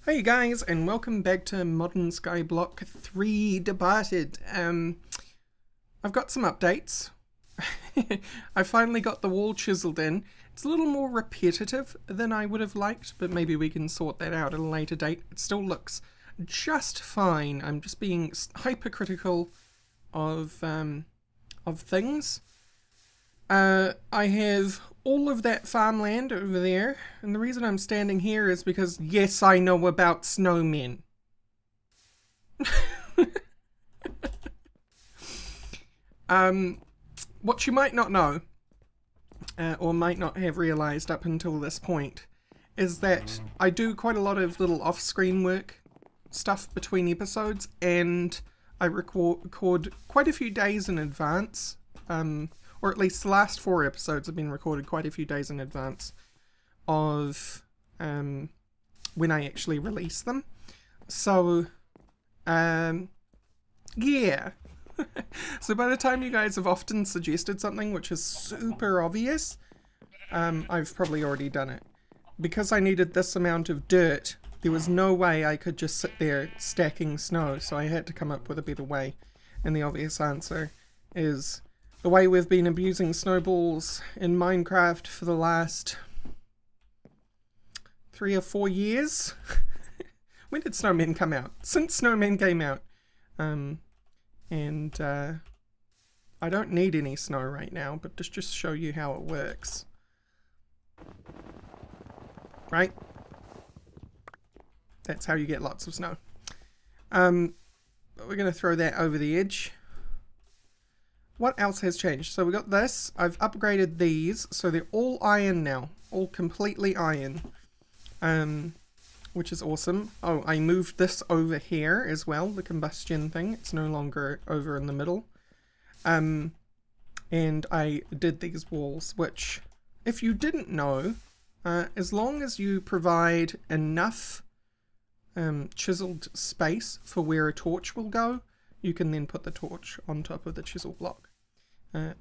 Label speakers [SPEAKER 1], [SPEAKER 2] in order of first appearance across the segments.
[SPEAKER 1] Hey guys, and welcome back to Modern Skyblock 3 Departed. I've got some updates. I finally got the wall chiseled in. It's a little more repetitive than I would have liked, but maybe we can sort that out at a later date. It still looks just fine. I'm just being hypercritical of things. I have all of that farmland over there, and the reason I'm standing here is because, yes, I know about snowmen. What you might not know, or might not have realised up until this point, is that I do quite a lot of little off-screen work stuff between episodes, and I record quite a few days in advance, or at least the last 4 episodes have been recorded quite a few days in advance of when I actually release them. So, yeah. So by the time you guys have often suggested something which is super obvious, I've probably already done it. Because I needed this amount of dirt, there was no way I could just sit there stacking snow, so I had to come up with a better way. And the obvious answer is the way we've been abusing snowballs in Minecraft for the last 3 or 4 years. When did snowmen come out? Since snowmen came out. I don't need any snow right now, but just show you how it works. Right? That's how you get lots of snow. But we're going to throw that over the edge. What else has changed? So we got this. I've upgraded these, so they're all iron now. All completely iron. Which is awesome. Oh, I moved this over here as well, the combustion thing. It's no longer over in the middle. And I did these walls, which, if you didn't know, as long as you provide enough chiseled space for where a torch will go, you can then put the torch on top of the chisel block.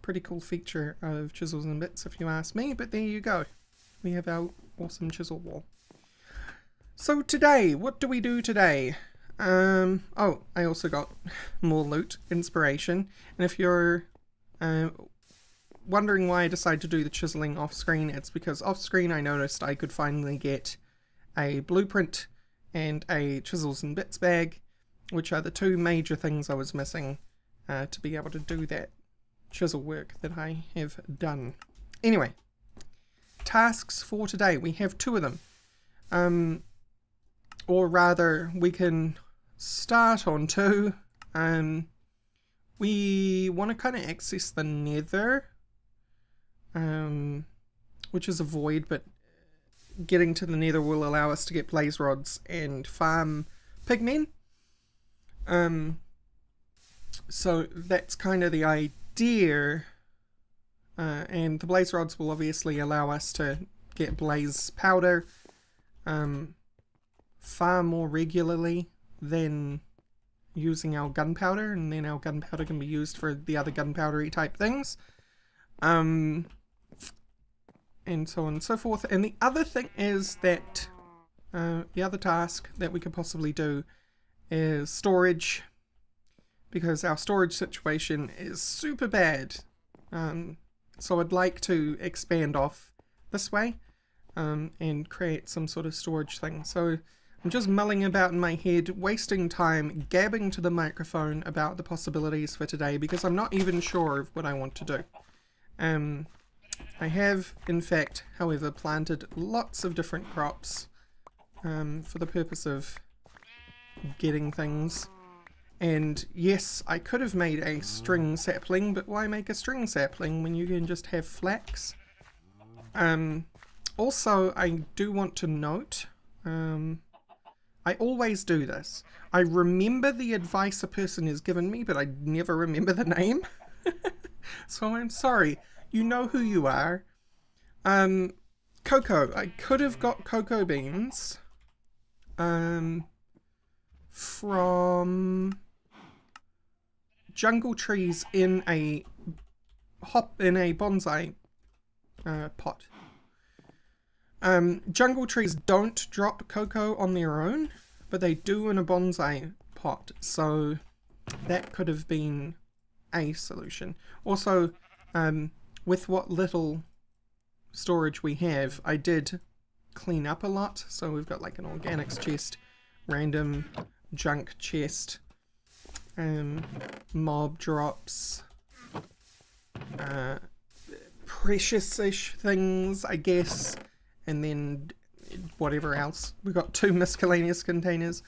[SPEAKER 1] Pretty cool feature of chisels and bits if you ask me, but there you go. We have our awesome chisel wall. So today, what do we do today? Oh, I also got more loot, inspiration, and if you're wondering why I decided to do the chiseling off screen, it's because off screen I noticed I could finally get a blueprint and a chisels and bits bag, which are the 2 major things I was missing to be able to do that chisel work that I have done. Anyway, tasks for today. We have 2 of them. Or rather, we can start on 2. We want to kind of access the Nether, which is a void, but getting to the Nether will allow us to get blaze rods and farm pigmen. So that's kind of the idea, and the blaze rods will obviously allow us to get blaze powder far more regularly than using our gunpowder, and then our gunpowder can be used for the other gunpowdery type things, and so on and so forth. And the other thing is that the other task that we could possibly do is storage, because our storage situation is super bad. So I'd like to expand off this way and create some sort of storage thing. So I'm just mulling about in my head, wasting time gabbing to the microphone about the possibilities for today, because I'm not even sure of what I want to do. I have, in fact, however, planted lots of different crops for the purpose of getting things. And yes, I could have made a string sapling, but why make a string sapling when you can just have flax? Also, I do want to note, I always do this. I remember the advice a person has given me, but I never remember the name. So I'm sorry. You know who you are. Cocoa. I could have got cocoa beans from jungle trees in a bonsai pot. Jungle trees don't drop cocoa on their own, but they do in a bonsai pot, so that could have been a solution. Also, with what little storage we have, I did clean up a lot, so we've got like an organics chest, random junk chest, mob drops, precious-ish things, I guess, and then whatever else. We've got 2 miscellaneous containers.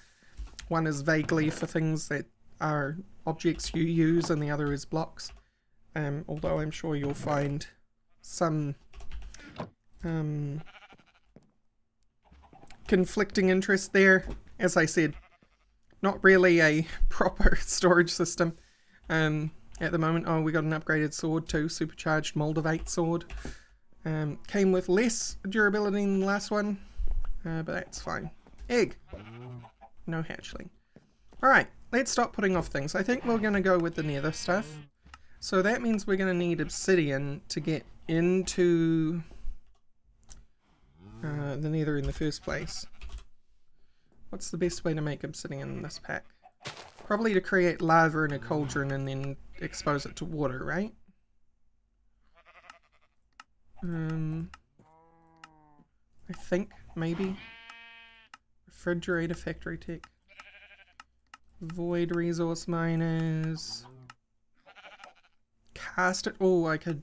[SPEAKER 1] One is vaguely for things that are objects you use, and the other is blocks. Although I'm sure you'll find some conflicting interest there. As I said, not really a proper storage system at the moment. Oh, we got an upgraded sword too, supercharged Moldavate sword. Came with less durability than the last one, but that's fine. Egg. No hatchling. Alright, let's stop putting off things. I think we're going to go with the nether stuff. So that means we're going to need obsidian to get into the nether in the first place. What's the best way to make obsidian in this pack? Probably to create lava in a cauldron and then expose it to water, right? I think, maybe. Refrigerator factory tech. Void resource miners. Cast it. Oh, I could,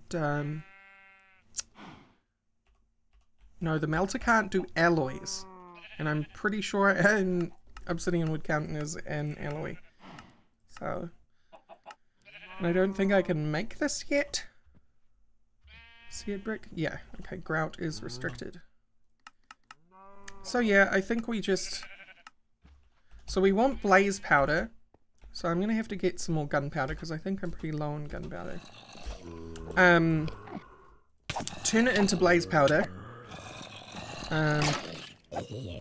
[SPEAKER 1] no, the melter can't do alloys. And I'm pretty sure obsidian would count as an alloy. So. And I don't think I can make this yet. Seared brick? Yeah. Okay, grout is restricted. So yeah, I think we just... So we want blaze powder. So I'm going to have to get some more gunpowder because I think I'm pretty low on gunpowder. Turn it into blaze powder.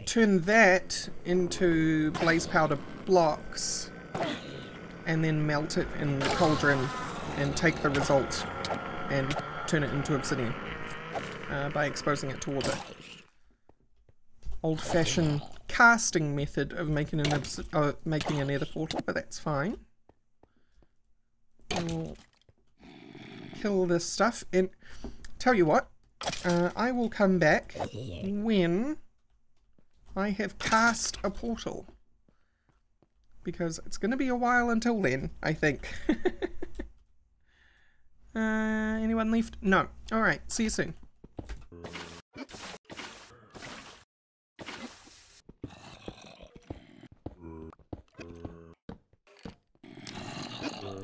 [SPEAKER 1] Turn that into blaze powder blocks. And then melt it in the cauldron and take the result and turn it into obsidian by exposing it to water. Old-fashioned casting method of making making a nether portal, but that's fine. We'll kill this stuff and tell you what, I will come back when I have cast a portal. Because it's going to be a while until then, I think. Anyone left? No. Alright, see you soon.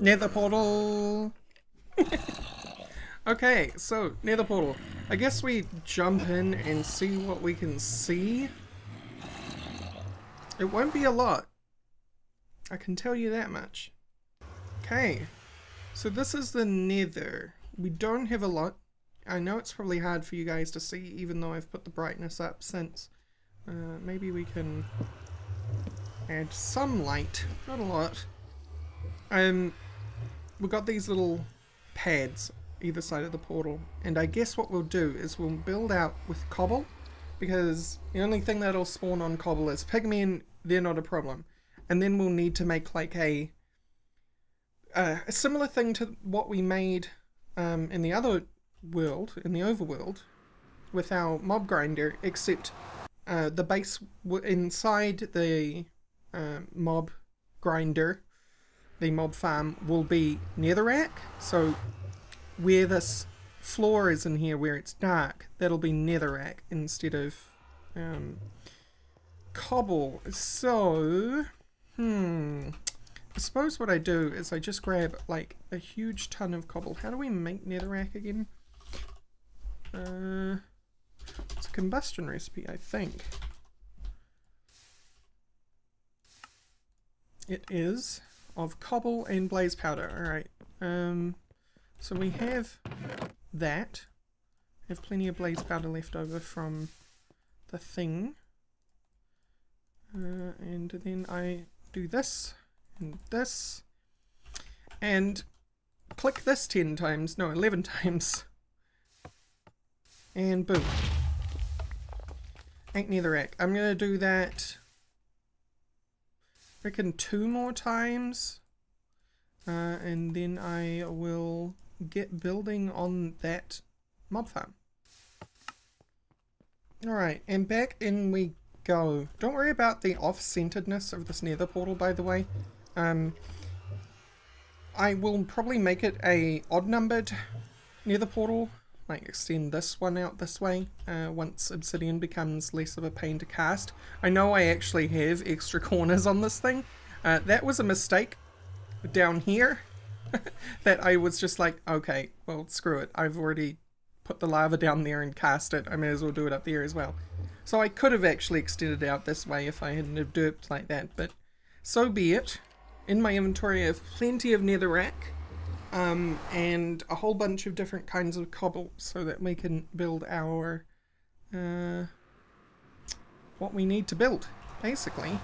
[SPEAKER 1] Nether portal! Okay, so, nether portal. I guess we jump in and see what we can see. It won't be a lot. I can tell you that much. Okay, so this is the nether. We don't have a lot. I know it's probably hard for you guys to see, even though I've put the brightness up since. Maybe we can add some light, not a lot. We've got these little pads either side of the portal, and I guess what we'll do is we'll build out with cobble, because the only thing that'll spawn on cobble is pigmen. They're not a problem. And then we'll need to make like a similar thing to what we made in the other world, in the overworld, with our mob grinder, except the base inside the mob grinder, the mob farm, will be netherrack. So where this floor is in here, where it's dark, that'll be netherrack instead of cobble. So... I suppose what I do is I just grab like a huge ton of cobble. How do we make netherrack again? It's a combustion recipe, I think. It is of cobble and blaze powder. Alright. So we have that. I have plenty of blaze powder left over from the thing. And then I do this and this and click this 10 times, no 11 times, and boom. netherrack. I'm gonna do that, I reckon 2 more times. And then I will get building on that mob farm. Alright, and back in we go. Don't worry about the off-centeredness of this nether portal, by the way. I will probably make it a odd-numbered nether portal, like extend this one out this way, once obsidian becomes less of a pain to cast. I know I actually have extra corners on this thing. That was a mistake down here. That I was just like, okay, well, screw it. I've already put the lava down there and cast it. I may as well do it up there as well. So I could have actually extended it out this way if I hadn't have derped like that, but so be it. In my inventory I have plenty of netherrack, and a whole bunch of different kinds of cobble so that we can build our, what we need to build, basically.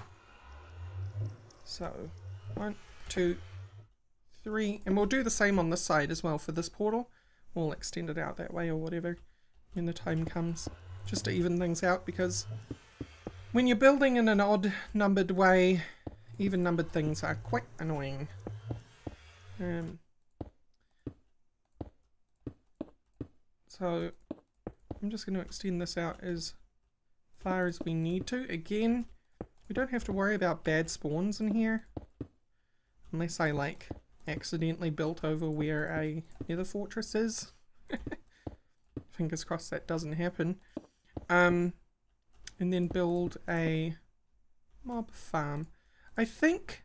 [SPEAKER 1] So, 1, 2, 3, and we'll do the same on this side as well for this portal. We'll extend it out that way or whatever when the time comes, just to even things out, because when you're building in an odd numbered way, even numbered things are quite annoying. So I'm just going to extend this out as far as we need to. Again, we don't have to worry about bad spawns in here, unless I like accidentally built over where a nether fortress is. Fingers crossed that doesn't happen. And then build a mob farm. I think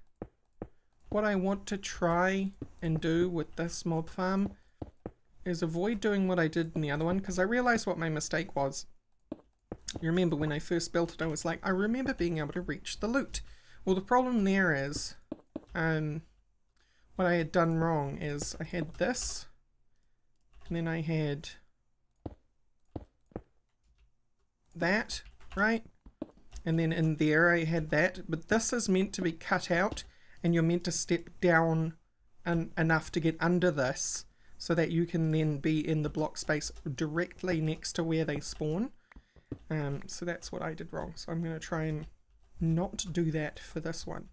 [SPEAKER 1] what I want to try and do with this mob farm is avoid doing what I did in the other one, because I realized what my mistake was. You remember when I first built it, I was like, I remember being able to reach the loot. Well, the problem there is, what I had done wrong is I had this, and then I had that, right? And then in there I had that, but this is meant to be cut out, and you're meant to step down enough to get under this, so that you can then be in the block space directly next to where they spawn. So that's what I did wrong, so I'm going to try and not do that for this one.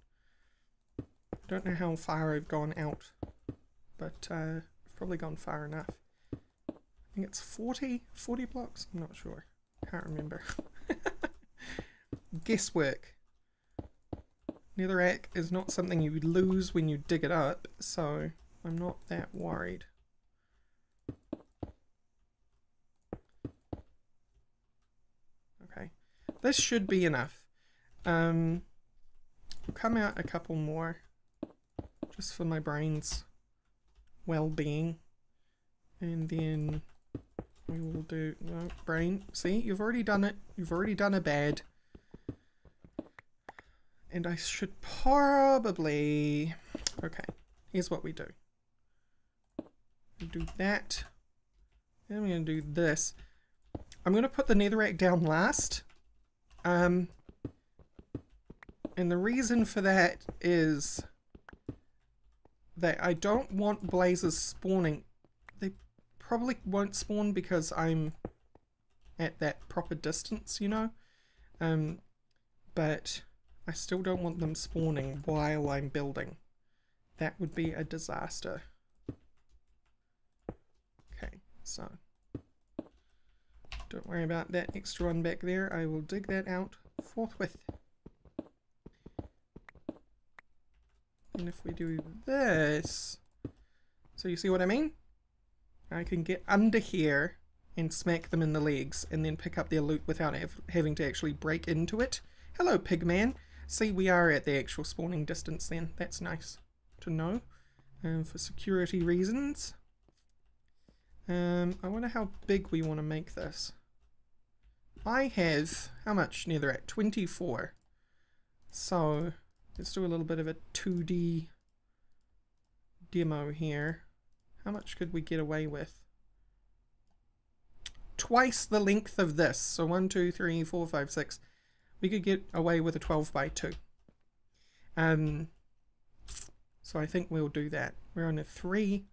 [SPEAKER 1] I don't know how far I've gone out, but I've probably gone far enough. I think it's 40 blocks? I'm not sure. Can't remember. Guesswork. Netherrack is not something you lose when you dig it up, so I'm not that worried. Okay, this should be enough. We'll come out a couple more, just for my brain's well-being, and then we will do, no, brain, see, you've already done it, you've already done a bad. And I should probably, okay, here's what we do. We do that, then I'm going to do this. I'm going to put the netherrack down last, and the reason for that is that I don't want blazes spawning. They probably won't spawn because I'm at that proper distance, you know, but I still don't want them spawning while I'm building. That would be a disaster. Okay, so don't worry about that extra one back there. I will dig that out forthwith. And if we do this, so you see what I mean? I can get under here and smack them in the legs and then pick up their loot without having to actually break into it. Hello, Pigman. See, we are at the actual spawning distance then. That's nice to know, for security reasons. I wonder how big we want to make this. I have, how much netherrack? 24. So let's do a little bit of a 2D demo here. How much could we get away with? Twice the length of this. So 1, 2, 3, 4, 5, 6. We could get away with a 12 by 2. So I think we'll do that. We're on a 3.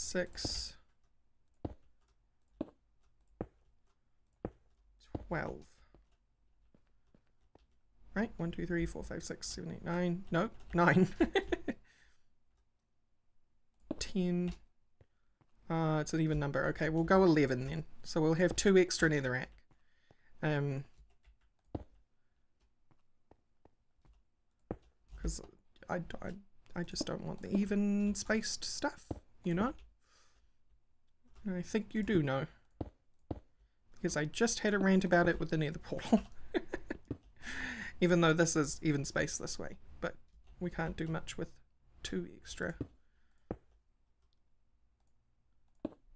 [SPEAKER 1] 6, 12. Right, 1, 2, 3, 4, 5, 6, 7, 8, 9. No, 9. 10. It's an even number. Okay, we'll go 11 then. So we'll have 2 extra netherrack. Because I just don't want the even spaced stuff, you know? And I think you do know. Because I just had a rant about it with the nether portal. Even though this is even spaced this way. But we can't do much with 2 extra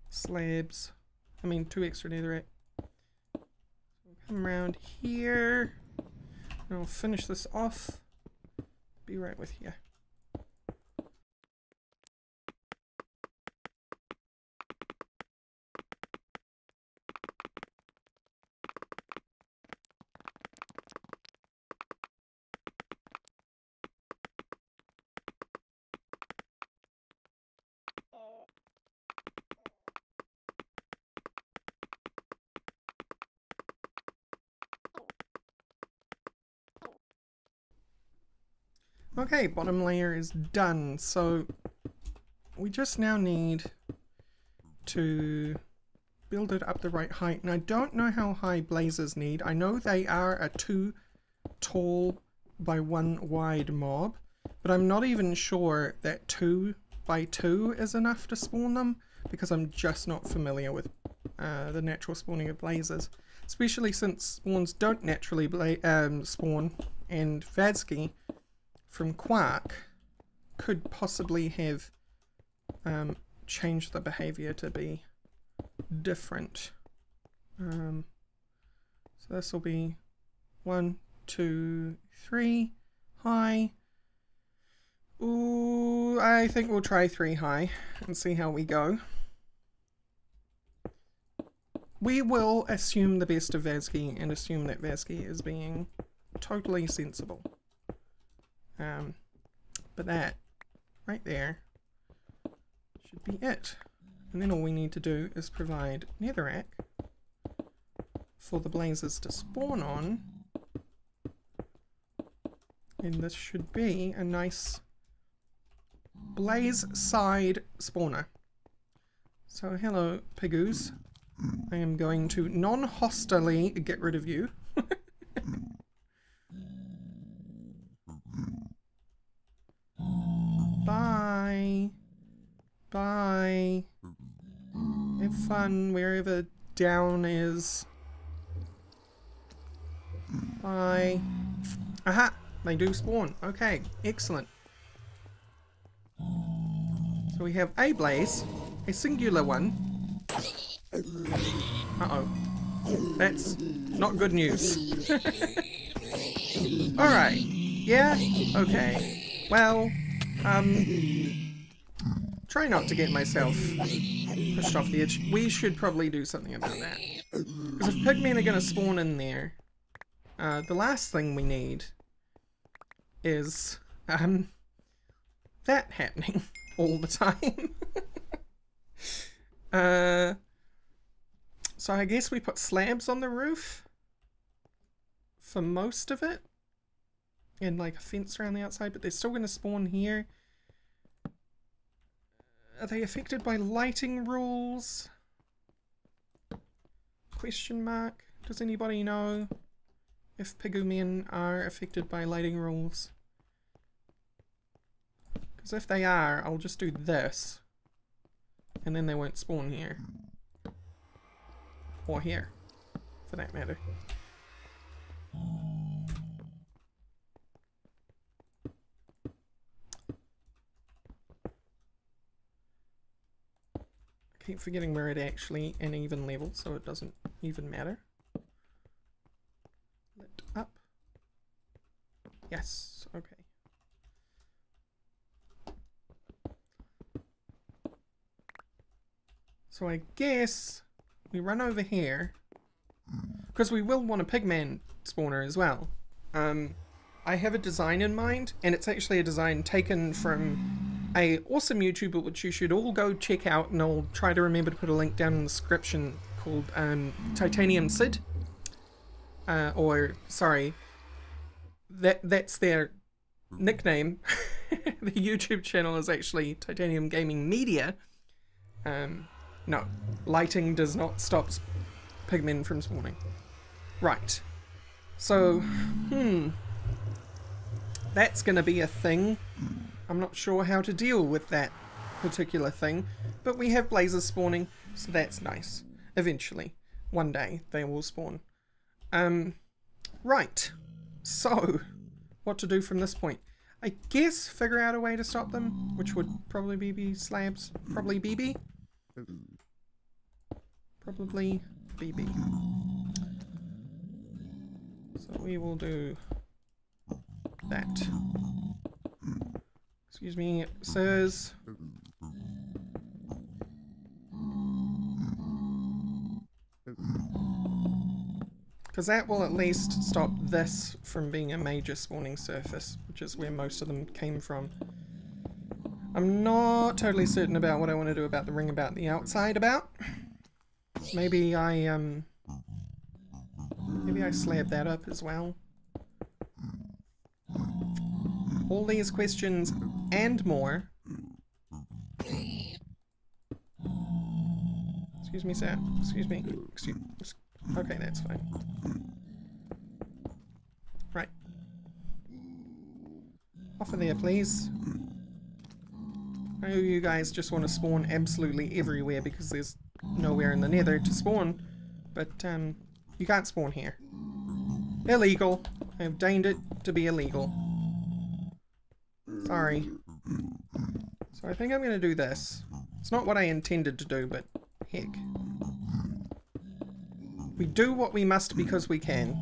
[SPEAKER 1] slabs. I mean 2 extra netherrack. So we'll come around here. And I'll finish this off. Be right with you. Okay, bottom layer is done, so we just now need to build it up the right height, and I don't know how high blazes need. I know they are a 2 tall by 1 wide mob, but I'm not even sure that 2 by 2 is enough to spawn them, because I'm just not familiar with the natural spawning of blazes, especially since spawns don't naturally spawn, and Vadsky from Quark could possibly have changed the behavior to be different. So this will be 1, 2, 3 high. Ooh, I think we'll try 3 high and see how we go. We will assume the best of Vadsky and assume that Vadsky is being totally sensible. But that right there should be it. And then all we need to do is provide netherrack for the blazes to spawn on. And this should be a nice blaze side spawner. So hello pigoos. I am going to non-hostilely get rid of you. Bye. Bye. Have fun wherever down is. Bye. Aha! They do spawn. Okay, excellent. So we have a blaze, a singular one. Uh-oh. That's not good news. Alright. Yeah? Okay. Well, try not to get myself pushed off the edge. We should probably do something about that. Because if pigmen are going to spawn in there, the last thing we need is that happening all the time. So I guess we put slabs on the roof for most of it, and like a fence around the outside, but they're still going to spawn here. Are they affected by lighting rules? Question mark. Does anybody know if pigmen are affected by lighting rules? Because if they are, I'll just do this, and then they won't spawn here. Or here, for that matter. I keep forgetting we're at actually an even level, so it doesn't even matter. Lit up. Yes, okay. So I guess we run over here, because we will want a pigman spawner as well. I have a design in mind, and it's actually a design taken from a awesome YouTuber which you should all go check out, and I'll try to remember to put a link down in the description, called Titanium Sid. Or sorry, that's their nickname. The YouTube channel is actually Titanium Gaming Media. No, lighting does not stop pigmen from spawning. Right. So, that's gonna be a thing. I'm not sure how to deal with that particular thing, but we have blazes spawning, so that's nice. Eventually, one day, they will spawn. Right. So, what to do from this point? I guess figure out a way to stop them, which would probably be slabs. Probably BB. Probably BB. So we will do that. Excuse me, sirs. Because that will at least stop this from being a major spawning surface, which is where most of them came from. I'm not totally certain about what I want to do about the ring about the outside about. Maybe I slab that up as well. All these questions and more. Excuse me, sir. Excuse me. Okay, that's fine. Right. Off of there, please. I know you guys just want to spawn absolutely everywhere because there's nowhere in the Nether to spawn, but you can't spawn here. Illegal. I've deigned it to be illegal. Sorry. So I think I'm going to do this. It's not what I intended to do, but heck. We do what we must because we can.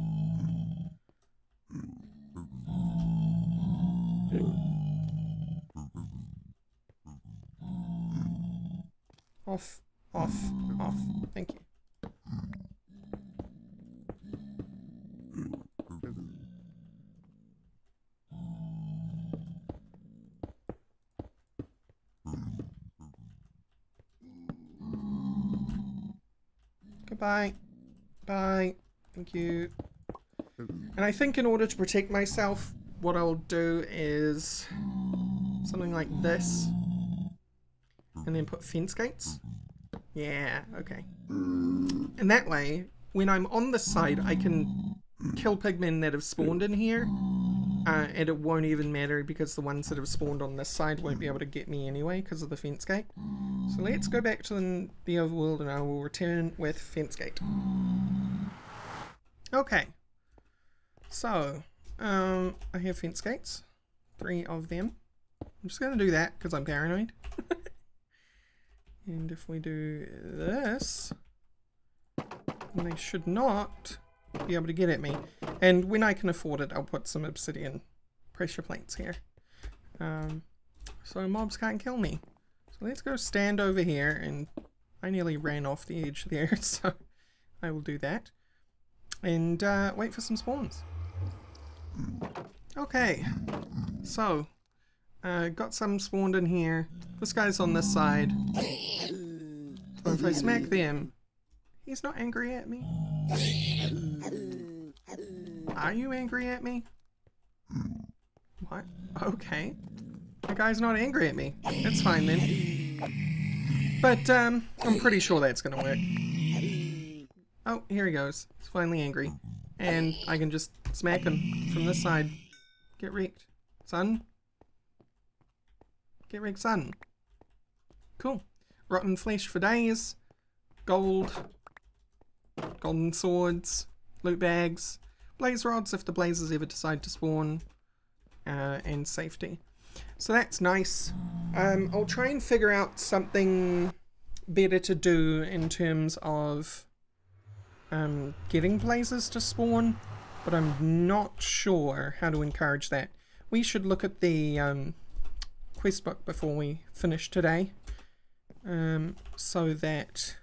[SPEAKER 1] Off, off, off. Thank you. Goodbye. Bye. Thank you. And I think in order to protect myself, what I'll do is something like this. And then put fence gates. Yeah, okay. And that way, when I'm on this side, I can kill pigmen that have spawned in here. And it won't even matter because the ones that have spawned on this side won't be able to get me anyway because of the fence gate. So let's go back to the overworld and I will return with fence gate. Okay. So, I have fence gates. 3 of them. I'm just going to do that because I'm paranoid. And if we do this, they should not be able to get at me. And when I can afford it, I'll put some obsidian pressure plates here. So mobs can't kill me. So let's go stand over here, and I nearly ran off the edge there, so I will do that. And wait for some spawns. Okay, so got some spawned in here. This guy's on this side. So if I smack them, he's not angry at me. Are you angry at me? What? Okay. The guy's not angry at me. That's fine then. But I'm pretty sure that's gonna work. Oh, here he goes. He's finally angry. And I can just smack him from this side. Get wrecked, son. Get wrecked, son. Cool. Rotten flesh for days. Gold. Golden swords. Loot bags. Blaze rods if the blazes ever decide to spawn. And safety. So that's nice. I'll try and figure out something better to do in terms of getting blazes to spawn, but I'm not sure how to encourage that. We should look at the quest book before we finish today, so that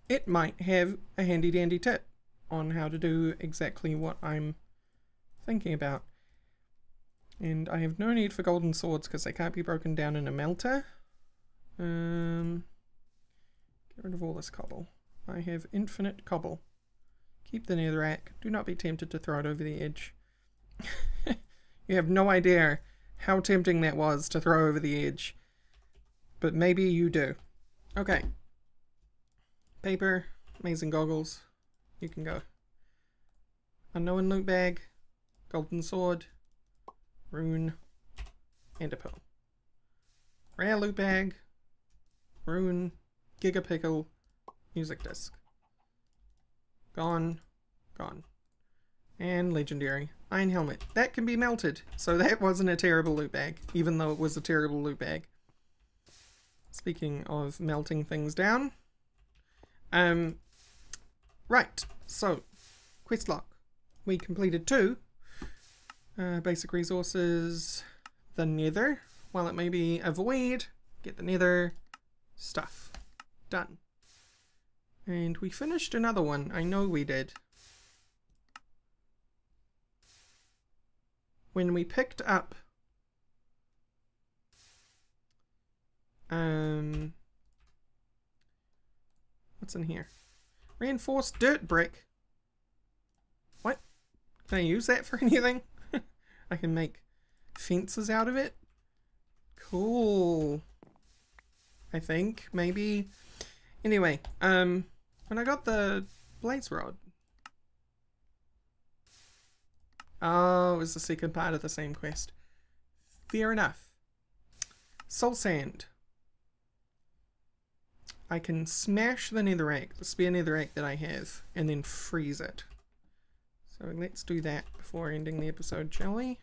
[SPEAKER 1] it might have a handy dandy tip on how to do exactly what I'm thinking about. And I have no need for golden swords because they can't be broken down in a melter. Get rid of all this cobble. I have infinite cobble. Keep the netherrack. Do not be tempted to throw it over the edge. You have no idea how tempting that was to throw over the edge. But maybe you do. Okay. Paper. Amazing goggles. You can go. Unknown loot bag. Golden sword. Rune. And a pearl. Rare loot bag. Rune. Giga pickle. Music disc. Gone. Gone. And legendary. Iron helmet. That can be melted. So that wasn't a terrible loot bag. Even though it was a terrible loot bag. Speaking of melting things down. Right. So. Quest log. We completed 2. Basic resources. The nether. While it may be a void. Get the nether. Stuff. Done. And we finished another one. I know we did. When we picked up what's in here? Reinforced dirt brick. What? Can I use that for anything? I can make fences out of it? Cool. I think, maybe. Anyway, when I got the blaze rod. Oh, it was the second part of the same quest. Fair enough. Soul sand. I can smash the netherrack, the spare netherrack that I have, and then freeze it. So let's do that before ending the episode, shall we?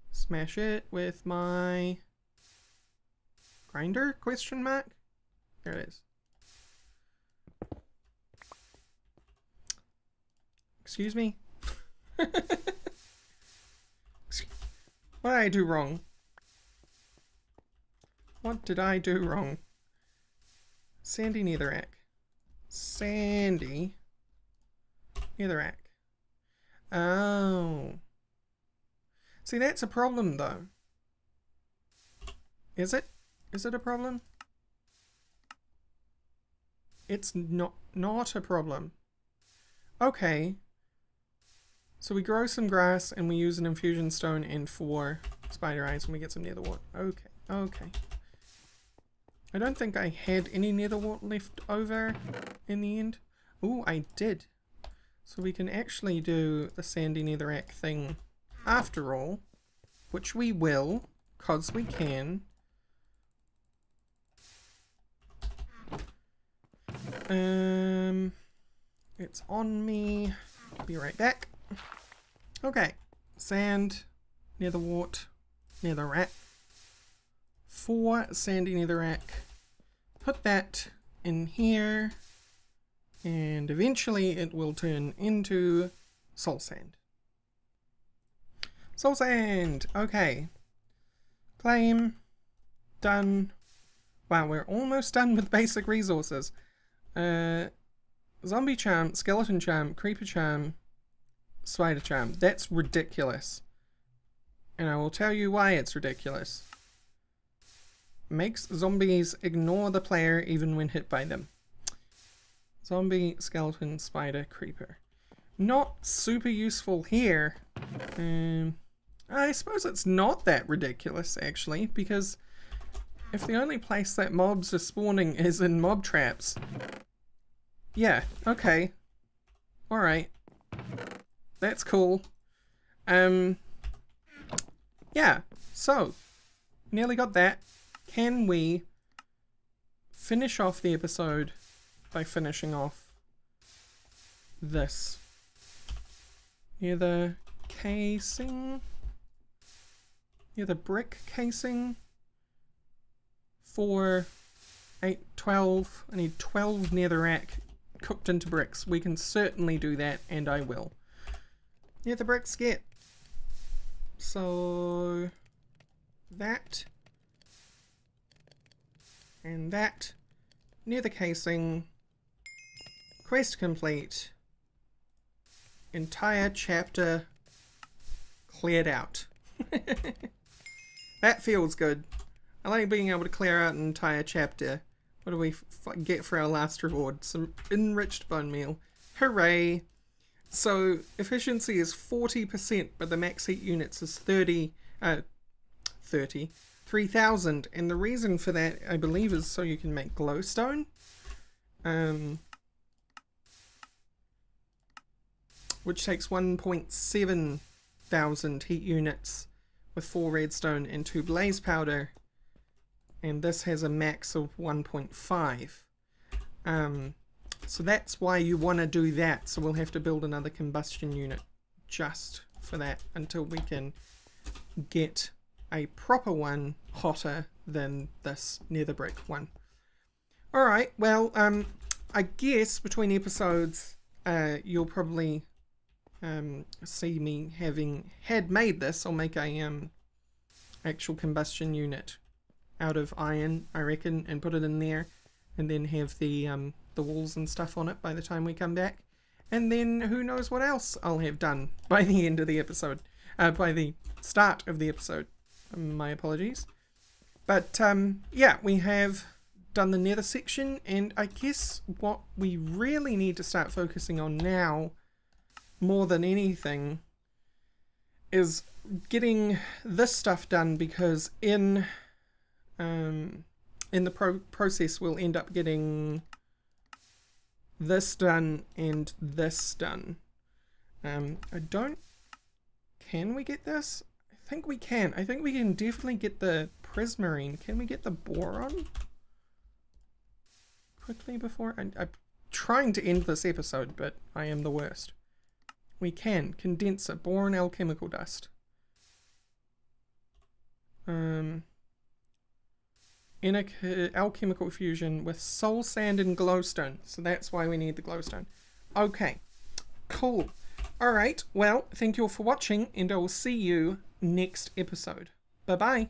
[SPEAKER 1] Smash it with my grinder? Question mark? There it is. Excuse me? What did I do wrong? What did I do wrong? Sandy netherrack. Sandy netherrack. Oh. See, that's a problem though. Is it? Is it a problem? It's not a problem. Okay. So we grow some grass and we use an infusion stone and 4 spider eyes and we get some nether wart. Okay, okay. I don't think I had any nether wart left over in the end. Ooh, I did. So we can actually do the sandy netherrack thing after all, which we will, cause we can. It's on me. Be right back. Okay, sand, nether wart, netherrack. 4 sandy netherrack. Put that in here, and eventually it will turn into soul sand. Soul sand! Okay. Claim. Done. Wow, we're almost done with basic resources. Zombie charm, skeleton charm, creeper charm, spider charm. That's ridiculous. And I will tell you why it's ridiculous. Makes zombies ignore the player even when hit by them. Zombie, skeleton, spider, creeper. Not super useful here. I suppose it's not that ridiculous actually, because if the only place that mobs are spawning is in mob traps. Yeah, okay. Alright. That's cool. Yeah, so nearly got that. Can we finish off the episode by finishing off this? Near the casing? Near the brick casing? 4, 8, 12. I need 12 netherrack cooked into bricks. We can certainly do that, and I will. Near the bricks get. So that. And that. Near the casing. Quest complete. Entire chapter cleared out. That feels good. I like being able to clear out an entire chapter. What do we get for our last reward? Some enriched bone meal. Hooray! So efficiency is 40%, but the max heat units is 3,000. And the reason for that, I believe, is so you can make glowstone. Which takes 1.7 thousand heat units with 4 redstone and 2 blaze powder. And this has a max of 1.5. So that's why you want to do that. So we'll have to build another combustion unit just for that until we can get a proper one hotter than this nether brick one. Alright, well, I guess between episodes you'll probably see me having made this. I'll make a actual combustion unit out of iron, I reckon, and put it in there, and then have the walls and stuff on it by the time we come back. And then who knows what else I'll have done by the end of the episode, by the start of the episode. My apologies. But yeah, we have done the nether section, and I guess what we really need to start focusing on now, more than anything, is getting this stuff done, because in the process we'll end up getting this done and this done. Can we get this? I think we can. I think we can definitely get the prismarine. Can we get the boron quickly before? I'm trying to end this episode, but I am the worst. We can. Condenser, boron alchemical dust. In a alchemical fusion with soul sand and glowstone. So that's why we need the glowstone. Okay, cool. Alright, well, thank you all for watching, and I will see you next episode. Bye-bye.